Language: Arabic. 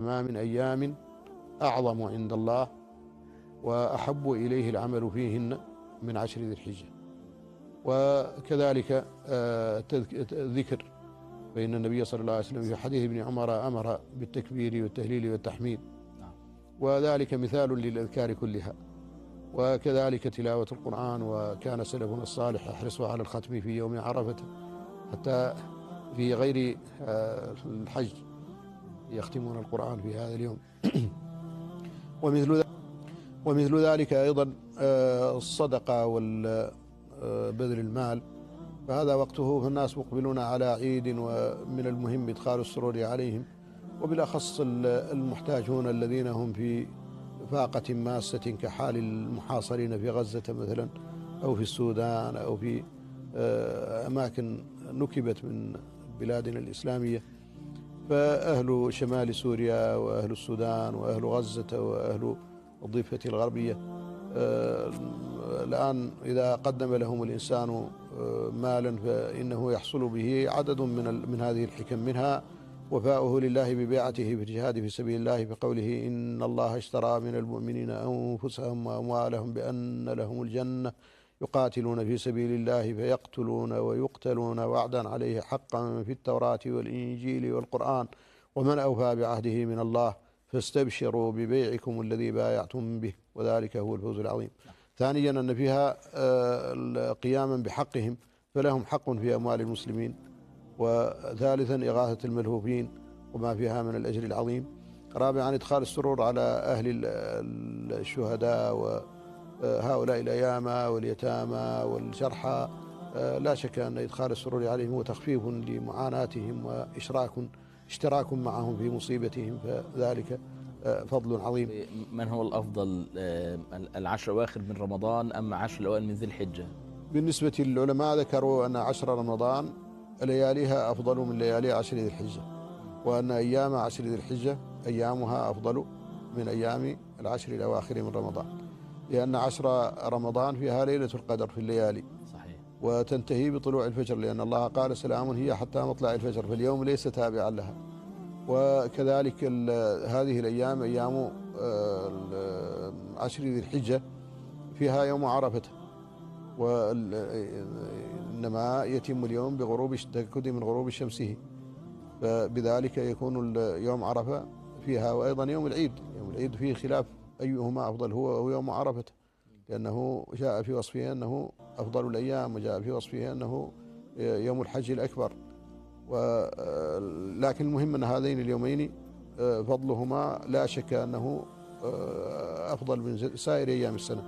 ما من أيام أعظم عند الله وأحب إليه العمل فيهن من 10 ذي الحجة. وكذلك ذكر، فإن النبي صلى الله عليه وسلم في حديث ابن عمر أمر بالتكبير والتهليل والتحميد، وذلك مثال للأذكار كلها. وكذلك تلاوة القرآن، وكان سلفنا الصالح يحرص على الختم في يوم عرفة، حتى في غير الحج يختمون القرآن في هذا اليوم. ومثل ذلك أيضا الصدقة وبذل المال، فهذا وقته، فالناس مقبلون على عيد، ومن المهم إدخال السرور عليهم، وبالأخص المحتاجون الذين هم في فاقة ماسة كحال المحاصرين في غزة مثلا، أو في السودان، أو في أماكن نكبت من بلادنا الإسلامية. فأهل شمال سوريا وأهل السودان وأهل غزة وأهل الضفة الغربية الآن إذا قدم لهم الإنسان مالا فإنه يحصل به عدد من هذه الحكم، منها وفاؤه لله ببيعته في الجهاد في سبيل الله، بقوله إن الله اشترى من المؤمنين أنفسهم وأموالهم بأن لهم الجنة يقاتلون في سبيل الله فيقتلون ويقتلون وعدا عليه حقا في التوراة والإنجيل والقرآن، ومن أوفى بعهده من الله فاستبشروا ببيعكم الذي بايعتم به وذلك هو الفوز العظيم. ثانيا أن فيها قياما بحقهم، فلهم حق في أموال المسلمين. وثالثا إغاثة الملهوفين وما فيها من الأجر العظيم. رابعا إدخال السرور على أهل الشهداء وهؤلاء الأيامى واليتامى والجرحى، لا شك أن إدخال السرور عليهم هو تخفيف لمعاناتهم واشتراك معهم في مصيبتهم، فذلك فضل عظيم. من هو الأفضل، العشر الأواخر من رمضان أم 10 الأوائل من ذي الحجة؟ بالنسبة للعلماء ذكروا أن 10 رمضان لياليها أفضل من ليالي 10 ذي الحجة، وأن أيام 10 ذي الحجة أيامها أفضل من أيام العشر الأواخر من رمضان، لأن 10 رمضان فيها ليلة القدر في الليالي، صحيح، وتنتهي بطلوع الفجر، لأن الله قال سلام هي حتى مطلع الفجر، فاليوم ليس تابعا لها. وكذلك هذه الأيام أيام 10 ذي الحجة فيها يوم عرفة، وإنما يتم اليوم بغروب التأكد من غروب شمسه، فبذلك يكون يوم عرفة فيها. وأيضا يوم العيد فيه خلاف أيهما أفضل، هو يوم عرفة، لأنه جاء في وصفه أنه أفضل الأيام، وجاء في وصفه أنه يوم الحج الأكبر. لكن المهم أن هذين اليومين فضلهما لا شك أنه أفضل من سائر أيام السنة.